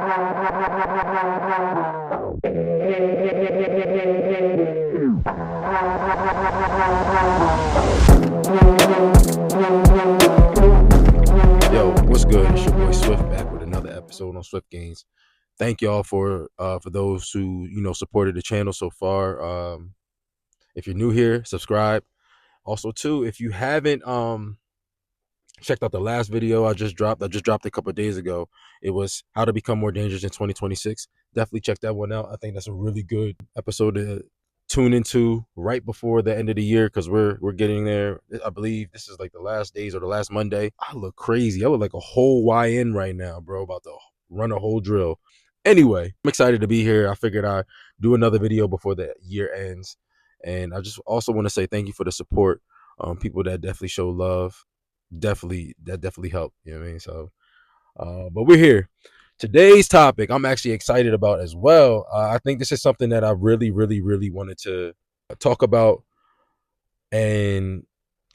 Yo, what's good? It's your boy Swift back with another episode on Swift Games. Thank y'all for those who supported the channel so far. If you're new here, subscribe. Also, too, if you haven't checked out the last video I just dropped it a couple of days ago. It was how to become more dangerous in 2026. Definitely check that one out. I think that's a really good episode to tune into right before the end of the year, because we're getting there. I believe this is like the last days or the last Monday. I look crazy. I look like a whole YN right now, bro, about to run a whole drill. Anyway, I'm excited to be here. I figured I'd do another video before the year ends, and I just also want to say thank you for the support. People that definitely show love, that definitely helped. You know what I mean? So, but we're here. Today's topic I'm actually excited about as well. I think this is something that I really wanted to talk about, and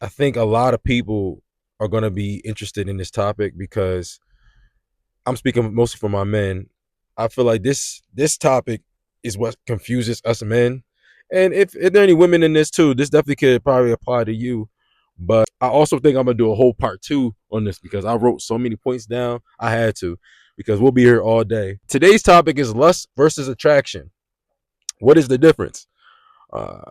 I think a lot of people are going to be interested in this topic because I'm speaking mostly for my men. I feel like this topic is what confuses us men, and if there are any women in this too, this definitely could probably apply to you. But I also think I'm gonna do a whole part 2 on this because I wrote so many points down. I had to, because we'll be here all day. Today's topic is lust versus attraction. What is the difference? Uh,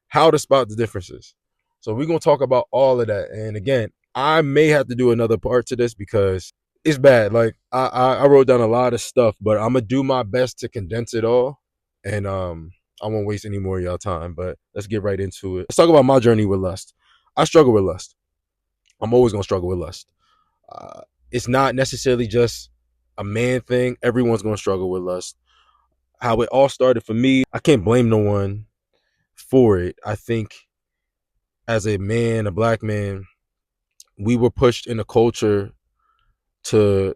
how to spot the differences. So we're gonna talk about all of that. And again, I may have to do another part to this because it's bad. Like I wrote down a lot of stuff, but I'm gonna do my best to condense it all. And I won't waste any more of y'all time. But let's get right into it. Let's talk about my journey with lust. I struggle with lust. I'm always gonna struggle with lust. It's not necessarily just a man thing. Everyone's gonna struggle with lust. How it all started for me, I can't blame no one for it. I think as a man, a black man, we were pushed in a culture to,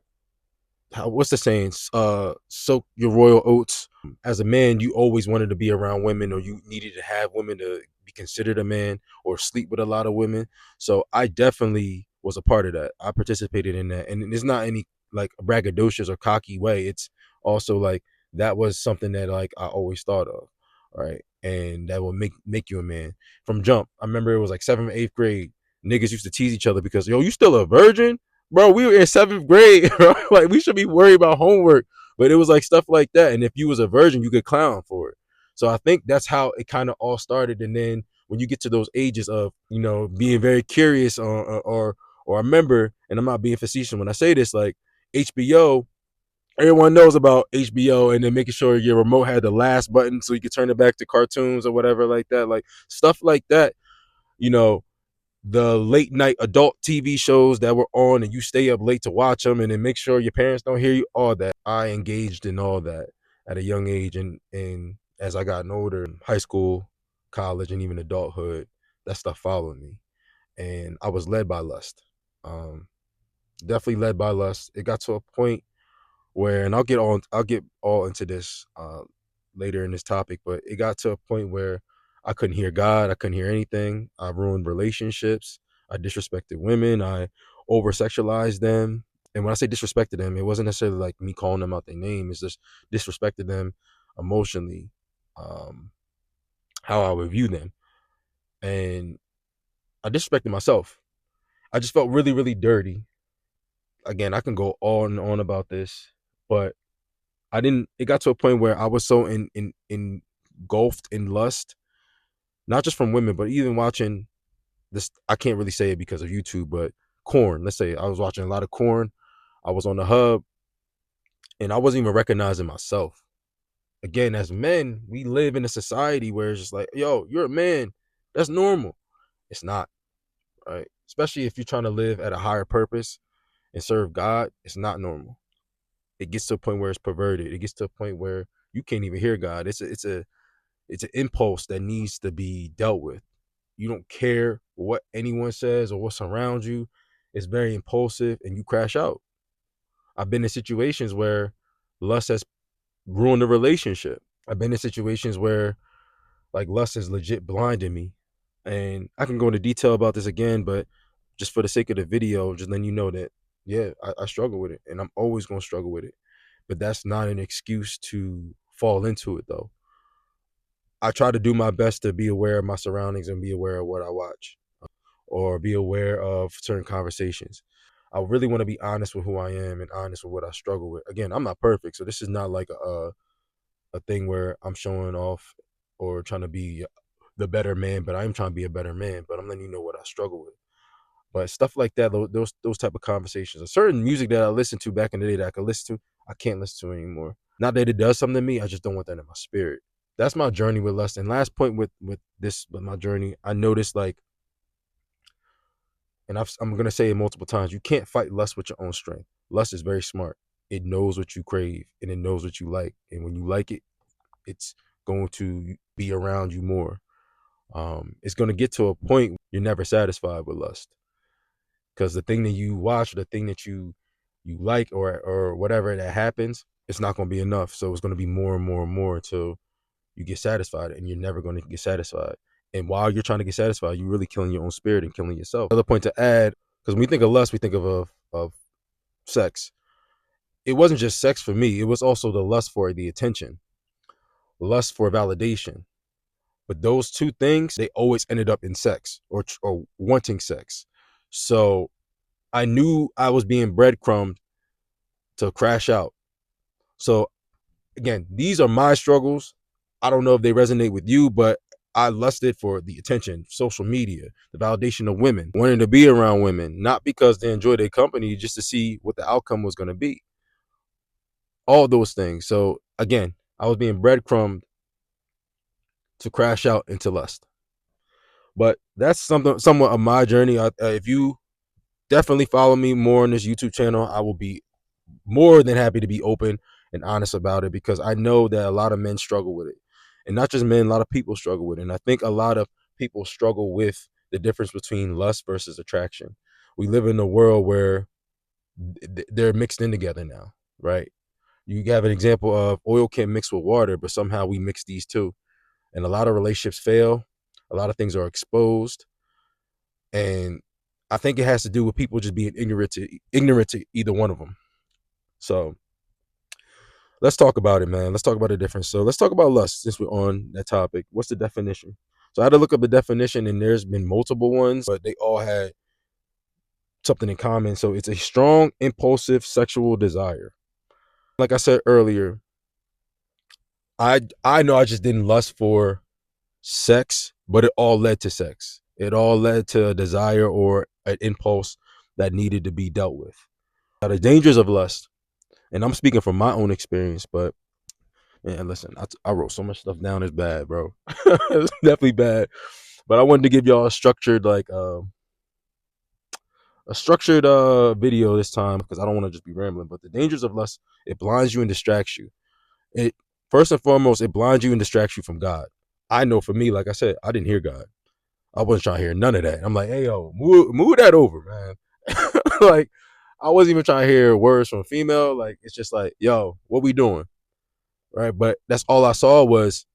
what's the saying? Soak your royal oats. As a man, you always wanted to be around women, or you needed to have women to be considered a man, or sleep with a lot of women. So I definitely was a part of that. I participated in that, and it's not any like braggadocious or cocky way. It's also like that was something that like I always thought of, right? And that will make you a man from jump. I remember it was like 7th, 8th grade. Niggas used to tease each other because, yo, you still a virgin? Bro, we were in 7th grade, bro. Like, we should be worried about homework. But it was like stuff like that. And if you was a virgin, you could clown for it. So I think that's how it kind of all started. And then when you get to those ages of, being very curious, or I remember, and I'm not being facetious when I say this, like HBO, everyone knows about HBO, and then making sure your remote had the last button so you could turn it back to cartoons or whatever like that. Like stuff like that, you know, the late night adult TV shows that were on, and you stay up late to watch them, and then make sure your parents don't hear you. All that, I engaged in all that at a young age, and as I got older, high school, college, and even adulthood, that stuff followed me, and I was led by lust. Um, Definitely led by lust. It got to a point where, and I'll get all into this later in this topic, but it got to a point where I couldn't hear God, I couldn't hear anything. I ruined relationships, I disrespected women, I over sexualized them. And when I say disrespected them, it wasn't necessarily like me calling them out their name. It's just disrespected them emotionally, um, how I would view them. And I disrespected myself. I just felt really dirty. Again, I can go on and on about this, but I didn't. It got to a point where I was so engulfed in lust, not just from women, but even watching this. I can't really say it because of YouTube, but corn. Let's say I was watching a lot of corn. I was on the hub, and I wasn't even recognizing myself. Again, as men, we live in a society where it's just like, yo, you're a man. That's normal. It's not, right? Especially if you're trying to live at a higher purpose and serve God, it's not normal. It gets to a point where it's perverted. It gets to a point where you can't even hear God. It's an impulse that needs to be dealt with. You don't care what anyone says or what's around you. It's very impulsive, and you crash out. I've been in situations where lust has ruined a relationship. I've been in situations where like lust has legit blinded me. And I can go into detail about this again, but just for the sake of the video, just letting you know that, yeah, I struggle with it, and I'm always going to struggle with it, but that's not an excuse to fall into it though. I try to do my best to be aware of my surroundings and be aware of what I watch or be aware of certain conversations. I really want to be honest with who I am and honest with what I struggle with. Again, I'm not perfect, so this is not like a thing where I'm showing off or trying to be the better man, but I'm trying to be a better man, but I'm letting you know what I struggle with. But stuff like that, those type of conversations. A certain music that I listened to back in the day that I could listen to, I can't listen to anymore. Not that it does something to me, I just don't want that in my spirit. That's my journey with lust. And last point with my journey, I noticed like, and I'm gonna say it multiple times, you can't fight lust with your own strength. Lust is very smart. It knows what you crave and it knows what you like. And when you like it, it's going to be around you more. It's going to get to a point you're never satisfied with lust because the thing that you watch, the thing that you like, or whatever that happens, it's not going to be enough. So it's going to be more and more and more until you get satisfied, and you're never going to get satisfied. And while you're trying to get satisfied, you're really killing your own spirit and killing yourself. Another point to add, because when we think of lust, we think of sex. It wasn't just sex for me; it was also the lust for the attention, lust for validation. But those two things, they always ended up in sex or wanting sex. So I knew I was being breadcrumbed to crash out. So again, these are my struggles. I don't know if they resonate with you, but I lusted for the attention, social media, the validation of women, wanting to be around women, not because they enjoy their company, just to see what the outcome was going to be. All those things. So again, I was being breadcrumbed to crash out into lust. But that's somewhat of my journey. If you definitely follow me more on this YouTube channel, I will be more than happy to be open and honest about it, because I know that a lot of men struggle with it. And not just men, a lot of people struggle with it. And I think a lot of people struggle with the difference between lust versus attraction. We live in a world where they're mixed in together now, right? You have an example of oil can't mix with water, but somehow we mix these two. And a lot of relationships fail. A lot of things are exposed. And I think it has to do with people just being ignorant to either one of them. So let's talk about it, man. Let's talk about the difference. So let's talk about lust since we're on that topic. What's the definition? So I had to look up the definition, and there's been multiple ones, but they all had something in common. So it's a strong, impulsive sexual desire. Like I said earlier, I know I just didn't lust for sex, but it all led to sex. It all led to a desire or an impulse that needed to be dealt with. Now, the dangers of lust, and I'm speaking from my own experience, but man, listen, I wrote so much stuff down. It's bad, bro. It's definitely bad. But I wanted to give y'all a structured, video this time, because I don't want to just be rambling. But the dangers of lust, it blinds you and distracts you. It first and foremost, it blinds you and distracts you from God. I know for me, like I said, I didn't hear God. I wasn't trying to hear none of that. I'm like, hey yo, move that over, man. Like, I wasn't even trying to hear words from a female. Like, it's just like, yo, what we doing? Right. But that's all I saw was,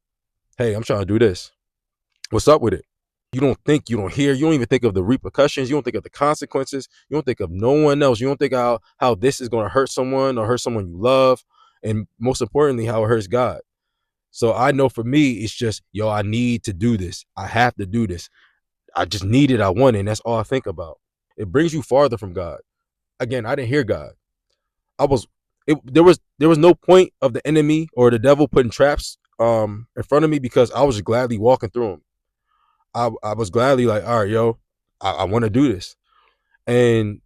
hey, I'm trying to do this. What's up with it? You don't think, you don't hear, you don't even think of the repercussions. You don't think of the consequences. You don't think of no one else. You don't think how this is going to hurt someone or hurt someone you love. And most importantly, how it hurts God. So I know for me, it's just, yo, I need to do this. I have to do this. I just need it. I want it. And that's all I think about. It brings you farther from God. Again, I didn't hear God. There was no point of the enemy or the devil putting traps in front of me, because I was just gladly walking through them. I was gladly like, all right, yo, I want to do this. And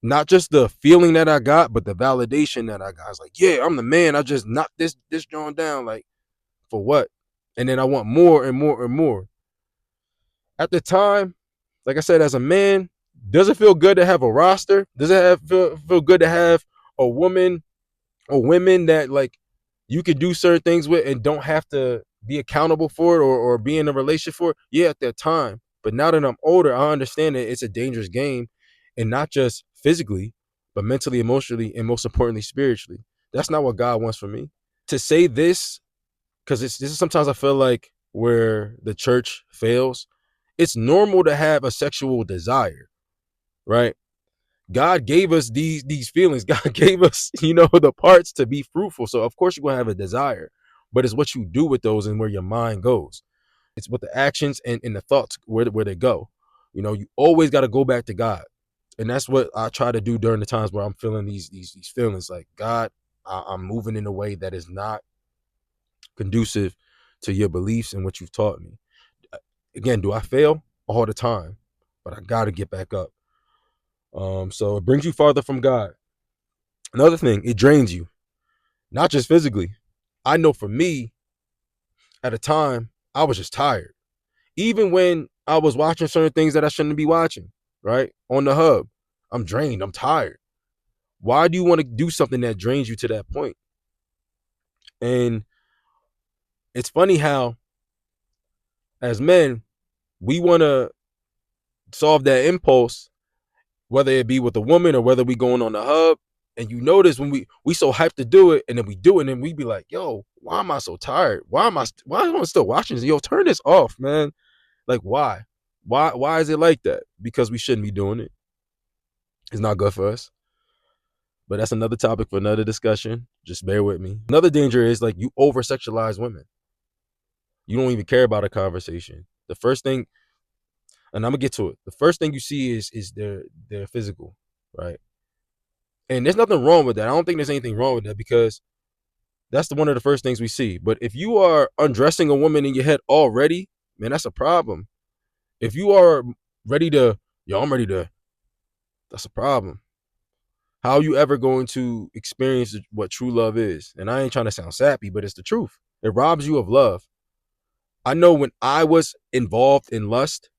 not just the feeling that I got, but the validation that I got. I was like, yeah, I'm the man. I just knocked this joint down. Like, for what? And then I want more and more and more. At the time, like I said, as a man, does it feel good to have a roster? Does it feel good to have a woman or women that like you could do certain things with and don't have to be accountable for it or be in a relationship for it? Yeah, at that time. But now that I'm older, I understand that it's a dangerous game, and not just physically, but mentally, emotionally, and most importantly, spiritually. That's not what God wants for me. To say this, because this is sometimes I feel like where the church fails. It's normal to have a sexual desire, right? God gave us these feelings. God gave us, the parts to be fruitful. So of course you're gonna have a desire, but it's what you do with those and where your mind goes. It's what the actions and the thoughts where they go. You always got to go back to God, and that's what I try to do during the times where I'm feeling these feelings. Like, God, I'm moving in a way that is not conducive to your beliefs and what you've taught me. Again, do I fail all the time? But I got to get back up. So it brings you farther from God. Another thing, it drains you, not just physically. I know for me, at a time, I was just tired. Even when I was watching certain things that I shouldn't be watching, right? On the hub, I'm drained. I'm tired. Why do you want to do something that drains you to that point? And it's funny how, as men, we want to solve that impulse, whether it be with a woman or whether we going on the hub. And you notice when we so hyped to do it, and then we do it, and then we be like, "Yo, why am I so tired? Why am I still watching this? Yo, turn this off, man. Like, why? Why is it like that? Because we shouldn't be doing it. It's not good for us. But that's another topic for another discussion. Just bear with me. Another danger is like you over sexualize women. You don't even care about a conversation. The first thing, and I'm gonna get to it. The first thing you see is their physical, right? And there's nothing wrong with that. I don't think there's anything wrong with that because that's one of the first things we see. But if you are undressing a woman in your head already, man, that's a problem. If you are ready to, yo, I'm ready to, that's a problem. How are you ever going to experience what true love is? And I ain't trying to sound sappy, but it's the truth. It robs you of love. I know when I was involved in lust,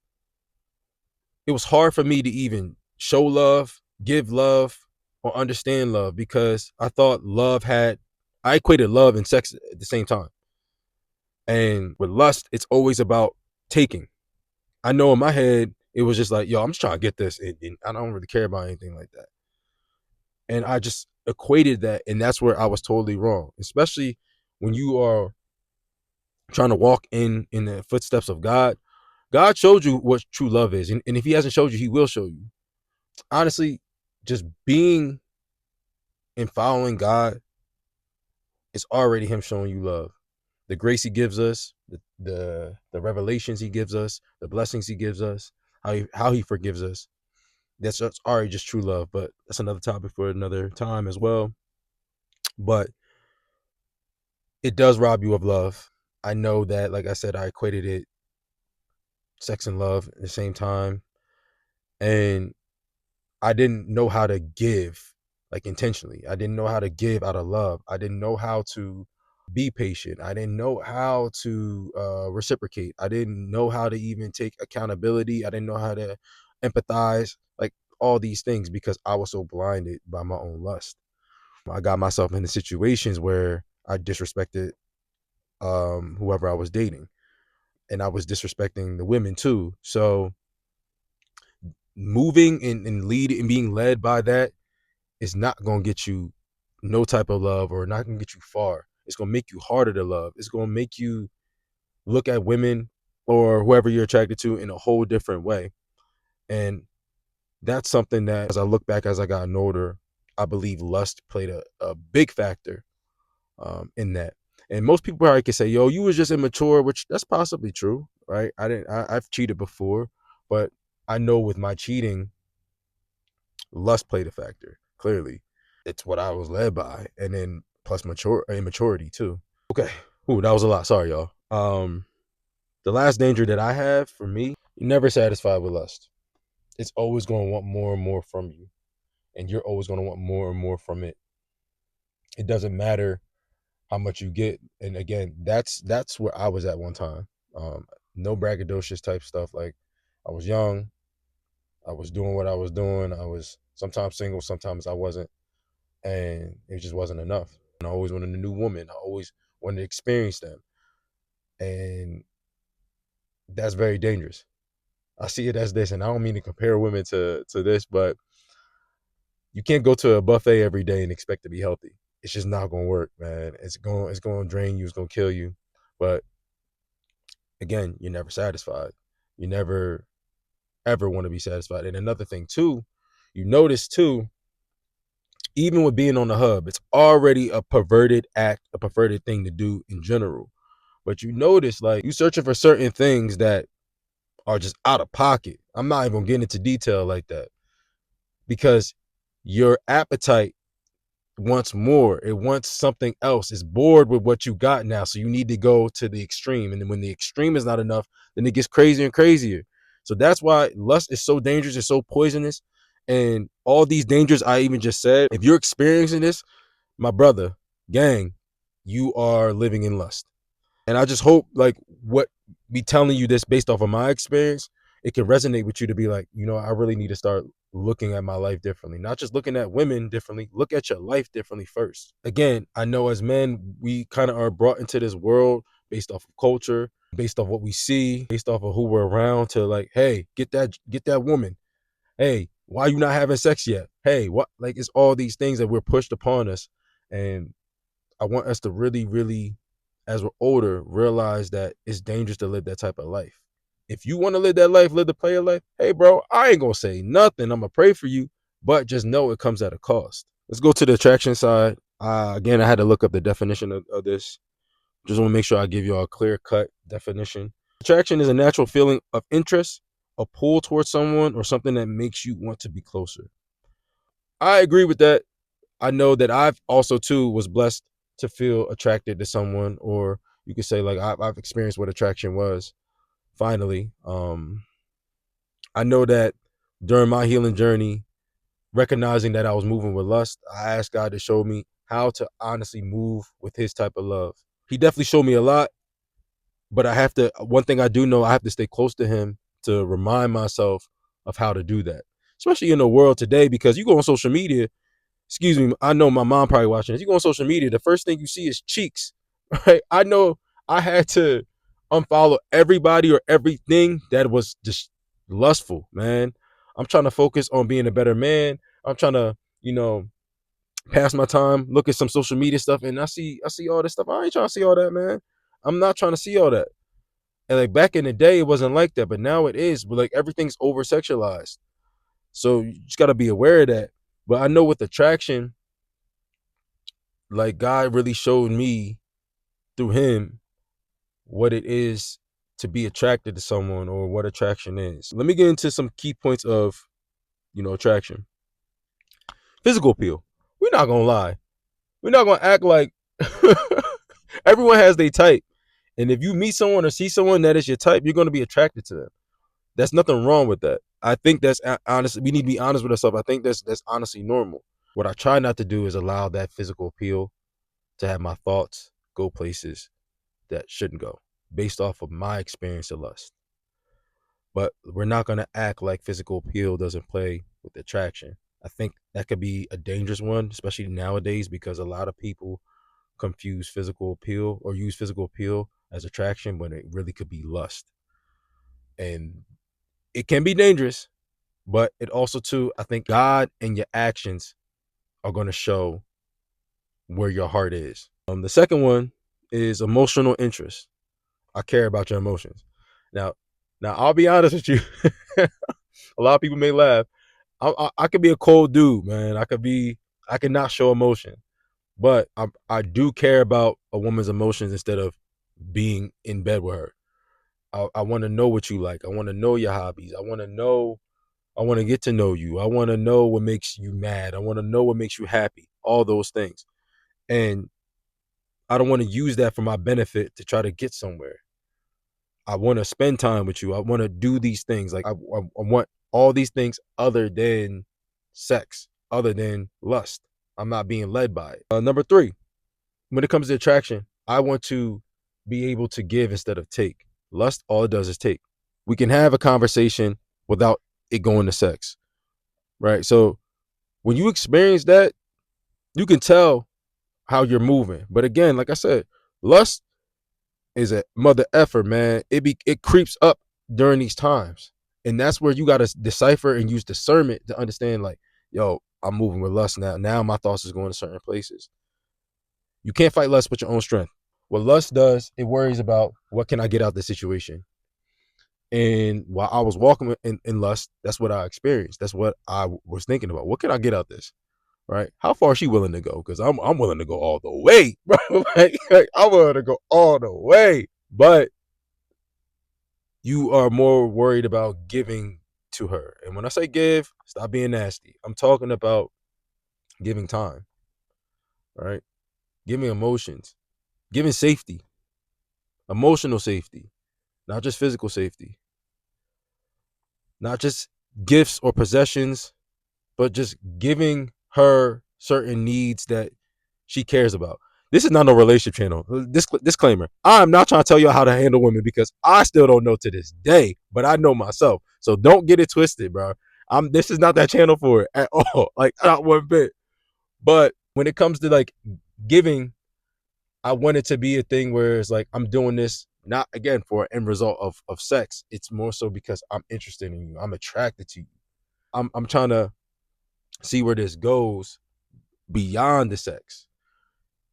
it was hard for me to even show love, give love, or understand love because I thought I equated love and sex at the same time. And with lust, it's always about taking. I know in my head, it was just like, yo, I'm just trying to get this. And I don't really care about anything like that. And I just equated that. And that's where I was totally wrong, especially when you are trying to walk in the footsteps of God. God showed you what true love is. And if he hasn't showed you, he will show you. Honestly, just being and following God is already him showing you love. The grace he gives us, the revelations he gives us, the blessings he gives us, how he forgives us. That's already just true love. But that's another topic for another time as well. But it does rob you of love. I know that, like I said, I equated it sex and love at the same time. And I didn't know how to give like intentionally. I didn't know how to give out of love. I didn't know how to be patient. I didn't know how to reciprocate. I didn't know how to even take accountability. I didn't know how to empathize, like all these things because I was so blinded by my own lust. I got myself into situations where I disrespected whoever I was dating, and I was disrespecting the women too. So moving and lead and being led by that is not going to get you no type of love or not going to get you far. It's going to make you harder to love. It's going to make you look at women or whoever you're attracted to in a whole different way. And that's something that, as I look back as I gotten older, I believe lust played a big factor in that. And most people probably could say, yo, you was just immature, which that's possibly true, right? I've cheated before, but I know with my cheating, lust played a factor, clearly. It's what I was led by, and then plus immaturity too. Okay, ooh, that was a lot. Sorry, y'all. The last danger that I have for me, you're never satisfied with lust. It's always going to want more and more from you, and you're always going to want more and more from it. It doesn't matter how much you get, and again, that's where I was at one time. No braggadocious type stuff. Like I was young, I was doing what I was doing. I was sometimes single, sometimes I wasn't, and it just wasn't enough. And I always wanted a new woman. I always wanted to experience them. And that's very dangerous. I see it as this, and I don't mean to compare women to this, but you can't go to a buffet every day and expect to be healthy. It's just not gonna work, man. It's gonna drain you, it's gonna kill you. But again, you're never satisfied. You never ever want to be satisfied. And another thing too, You notice too, even with being on the hub, it's already a perverted act, a perverted thing to do in general. But you notice, like, you searching for certain things that are just out of pocket. I'm not even gonna get into detail like that because your appetite wants more. It wants something else. It's bored with what you got now. So you need to go to the extreme. And then when the extreme is not enough, then it gets crazier and crazier. So that's why lust is so dangerous. It's so poisonous. And all these dangers I even just said, if you're experiencing this, my brother, gang, you are living in lust. And I just hope, like, what me telling you this based off of my experience, it can resonate with you to be like, I really need to start looking at my life differently. Not just looking at women differently, look at your life differently first. Again, I know as men, we kind of are brought into this world based off of culture, based off what we see, based off of who we're around to like, hey, get that woman. Hey, why you not having sex yet? Hey, what? Like, it's all these things that we're pushed upon us. And I want us to really, really, as we're older, realize that it's dangerous to live that type of life. If you want to live that life, live the player life, hey, bro, I ain't going to say nothing. I'm going to pray for you, but just know it comes at a cost. Let's go to the attraction side. Again, I had to look up the definition of this. Just want to make sure I give you all a clear-cut definition. Attraction is a natural feeling of interest, a pull towards someone, or something that makes you want to be closer. I agree with that. I know that I've also too was blessed to feel attracted to someone, or you could say like I've experienced what attraction was. Finally, I know that during my healing journey, recognizing that I was moving with lust, I asked God to show me how to honestly move with His type of love. He definitely showed me a lot, but I have to. One thing I do know, I have to stay close to Him to remind myself of how to do that, especially in the world today, because you go on social media. Excuse me, I know my mom probably watching this. You go on social media, the first thing you see is cheeks, right? I know I had to unfollow everybody or everything that was just lustful, man. I'm trying to focus on being a better man. I'm trying to, pass my time, look at some social media stuff, and I see all this stuff. I ain't trying to see all that, man. I'm not trying to see all that. And like back in the day, it wasn't like that, but now it is. But like everything's over sexualized, so you just gotta be aware of that. But I know with attraction, like God really showed me through Him what it is to be attracted to someone or what attraction is. Let me get into some key points of, attraction. Physical appeal. We're not gonna lie. We're not gonna act like everyone has their type. And if you meet someone or see someone that is your type, you're gonna be attracted to them. There's nothing wrong with that. I think that's honestly, we need to be honest with ourselves. I think that's honestly normal. What I try not to do is allow that physical appeal to have my thoughts go places that shouldn't go based off of my experience of lust. But we're not going to act like physical appeal doesn't play with attraction. I think that could be a dangerous one, especially nowadays, because a lot of people confuse physical appeal or use physical appeal as attraction when it really could be lust. And it can be dangerous, but it also too, I think God and your actions are going to show where your heart is. The second one is emotional interest. I care about your emotions. Now, I'll be honest with you. A lot of people may laugh. I could be a cold dude, man. I could not show emotion, but I do care about a woman's emotions instead of being in bed with her. I want to know what you like. I want to know your hobbies. I want to know. I want to get to know you. I want to know what makes you mad. I want to know what makes you happy. All those things, and I don't want to use that for my benefit to try to get somewhere. I want to spend time with you. I want to do these things. Like I want all these things other than sex, other than lust. I'm not being led by it. Number three, when it comes to attraction, I want to be able to give instead of take. Lust, all it does is take. We can have a conversation without it going to sex, right? So when you experience that, you can tell how you're moving. But again, like I said, lust is a mother effer, man. It creeps up during these times. And that's where you gotta decipher and use discernment to understand, like, yo, I'm moving with lust now. Now my thoughts is going to certain places. You can't fight lust with your own strength. What lust does, it worries about what can I get out of the situation. And while I was walking in lust, that's what I experienced. That's what I was thinking about. What can I get out this? Right? How far is she willing to go? Because I'm willing to go all the way, bro. Like, I'm willing to go all the way. But you are more worried about giving to her. And when I say give, stop being nasty. I'm talking about giving time, right? Giving emotions, giving safety, emotional safety, not just physical safety, not just gifts or possessions, but just giving her certain needs that she cares about. This is not no relationship channel. Disclaimer: I'm not trying to tell you how to handle women because I still don't know to this day, but I know myself. So don't get it twisted, bro. This is not that channel for it at all. Like, not one bit. But when it comes to like giving, I want it to be a thing where it's like I'm doing this not again for an end result of sex. It's more so because I'm interested in you. I'm attracted to you. I'm trying to see where this goes beyond the sex.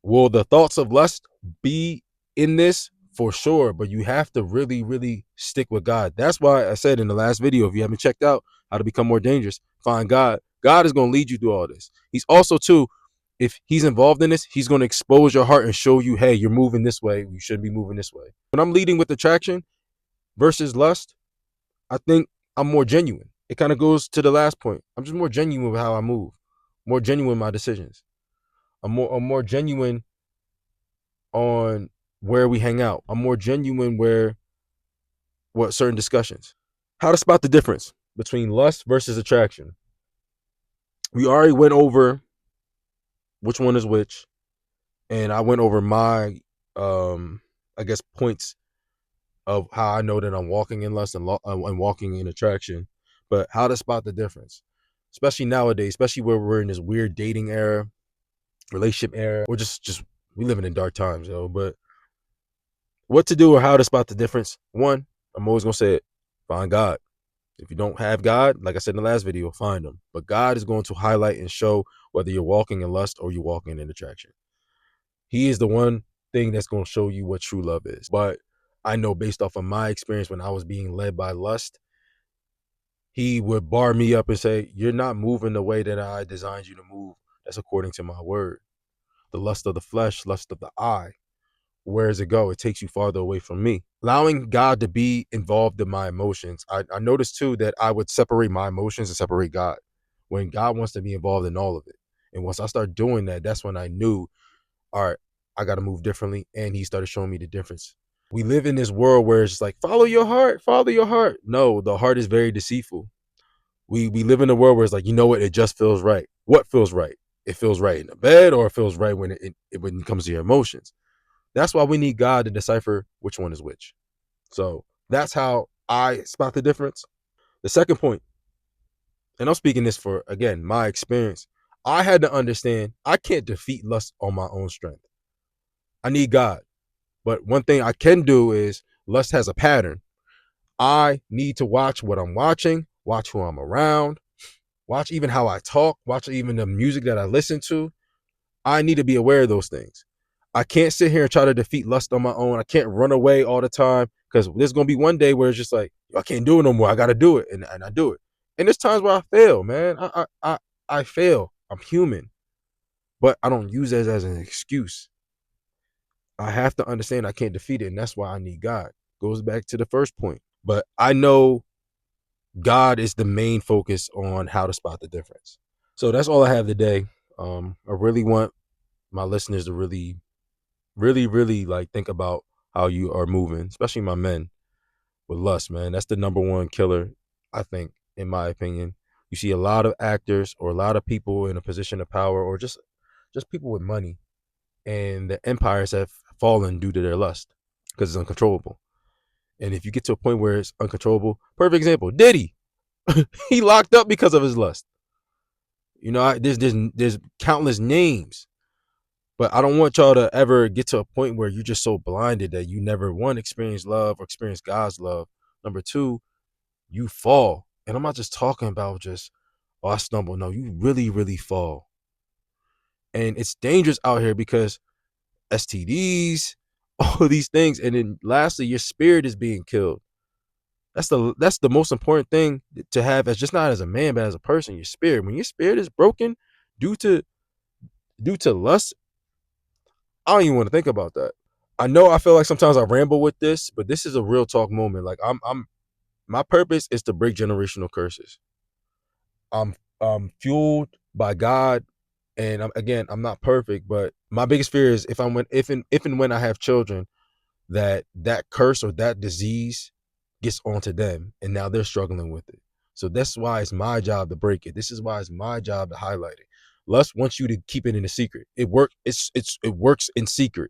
Will the thoughts of lust be in this? For sure, but you have to really, really stick with God. That's why I said in the last video, if you haven't checked out how to become more dangerous, find God. God is going to lead you through all this. He's also, too, if he's involved in this, he's going to expose your heart and show you, hey, you're moving this way. You shouldn't be moving this way. When I'm leading with attraction versus lust, I think I'm more genuine. It kind of goes to the last point. I'm just more genuine with how I move, more genuine in my decisions. I'm more genuine on where we hang out. I'm more genuine where what certain discussions. How to spot the difference between lust versus attraction. We already went over which one is which, and I went over my I guess points of how I know that I'm walking in lust and walking in attraction. But how to spot the difference, especially nowadays, especially where we're in this weird dating era, relationship era. We're just we living in dark times, yo. But what to do or how to spot the difference? One, I'm always gonna say it: find God. If you don't have God, like I said in the last video, find him. But God is going to highlight and show whether you're walking in lust or you're walking in attraction. He is the one thing that's going to show you what true love is. But I know based off of my experience when I was being led by lust, he would bar me up and say, you're not moving the way that I designed you to move. That's according to my word. The lust of the flesh, lust of the eye. Where does it go? It takes you farther away from me. Allowing God to be involved in my emotions. I noticed too that I would separate my emotions and separate God when God wants to be involved in all of it. And once I started doing that, that's when I knew, all right, I got to move differently. And he started showing me the difference. We live in this world where it's just like, follow your heart, follow your heart. No, the heart is very deceitful. We live in a world where it's like, you know what? It just feels right. What feels right? It feels right in the bed, or it feels right when when it comes to your emotions. That's why we need God to decipher which one is which. So that's how I spot the difference. The second point, and I'm speaking this for, again, my experience. I had to understand I can't defeat lust on my own strength. I need God. But one thing I can do is lust has a pattern. I need to watch what I'm watching, watch who I'm around, watch even how I talk, watch even the music that I listen to. I need to be aware of those things. I can't sit here and try to defeat lust on my own. I can't run away all the time because there's gonna be one day where it's just like, I can't do it no more. I gotta do it, and I do it. And there's times where I fail, man. I fail. I'm human, but I don't use it as an excuse. I have to understand I can't defeat it, and that's why I need God. Goes back to the first point. But I know God is the main focus on how to spot the difference. So that's all I have today. I really want my listeners to really, really, really like think about how you are moving, especially my men with lust, man. That's the number one killer, I think, in my opinion. You see a lot of actors or a lot of people in a position of power or just people with money, and the empires have fallen due to their lust because it's uncontrollable. And if you get to a point where it's uncontrollable, perfect example, Diddy. He locked up because of his lust. You know, there's countless names. But I don't want y'all to ever get to a point where you're just so blinded that you never, one, experience love or experience God's love. Number two, you fall. And I'm not just talking about just, oh, I stumble. No, you really, really fall. And it's dangerous out here because STDs, all of these things. And then lastly, your spirit is being killed. That's the most important thing to have, as just not as a man, but as a person. Your spirit. When your spirit is broken due to lust, I don't even want to think about that. I know I feel like sometimes I ramble with this, but this is a real talk moment. Like I'm my purpose is to break generational curses. I'm fueled by God, and I'm not perfect, but my biggest fear is if and when I have children, that curse or that disease gets onto them, and now they're struggling with it. So that's why it's my job to break it. This is why it's my job to highlight it. Lust wants you to keep it in a secret. It works. It works in secret.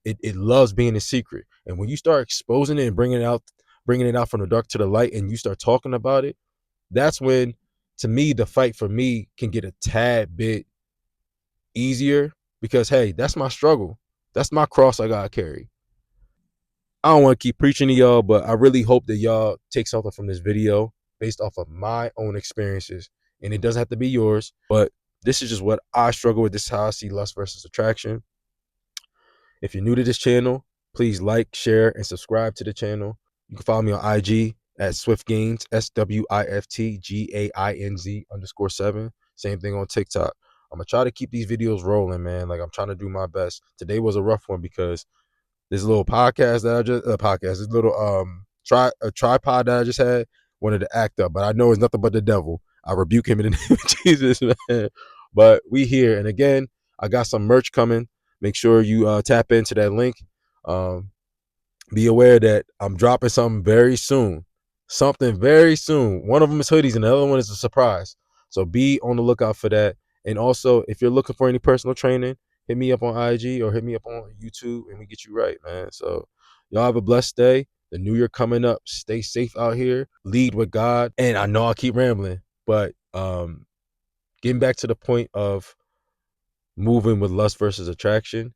It loves being in secret. And when you start exposing it and bringing it out from the dark to the light, and you start talking about it, that's when, to me, the fight for me can get a tad bit easier, because hey, that's my struggle. That's my cross I gotta carry. I don't want to keep preaching to y'all, but I really hope that y'all take something from this video based off of my own experiences. And it doesn't have to be yours, but this is just what I struggle with. This is how I see lust versus attraction. If you're new to this channel, please like, share, and subscribe to the channel. You can follow me on IG at SwiftGains, SWIFTGAINZ_7. Same thing on TikTok. I'm going to try to keep these videos rolling, man. Like, I'm trying to do my best. Today was a rough one because this little podcast that I just this little tripod that I just had wanted to act up, but I know it's nothing but the devil. I rebuke him in the name of Jesus, man. But we here, and again, I got some merch coming. Make sure you tap into that link. Be aware that I'm dropping something very soon. Something very soon. One of them is hoodies, and the other one is a surprise. So be on the lookout for that. And also, if you're looking for any personal training, hit me up on IG or hit me up on YouTube, and we get you right, man. So y'all have a blessed day. The new year coming up. Stay safe out here. Lead with God. And I know I keep rambling, but getting back to the point of moving with lust versus attraction.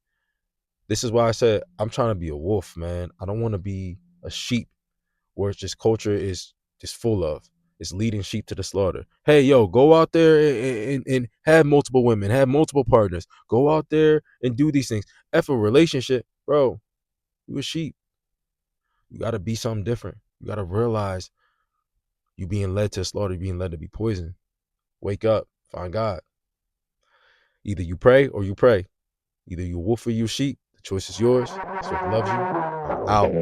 This is why I said I'm trying to be a wolf, man. I don't want to be a sheep where it's just culture is just full of. It's leading sheep to the slaughter. Hey, yo, go out there and have multiple women, have multiple partners. Go out there and do these things. F a relationship, bro. You a sheep. You got to be something different. You got to realize you being led to slaughter, being led to be poisoned. Wake up. Find God. Either you pray or you pray. Either you wolf or you sheep. The choice is yours. Swift loves you. I'm out.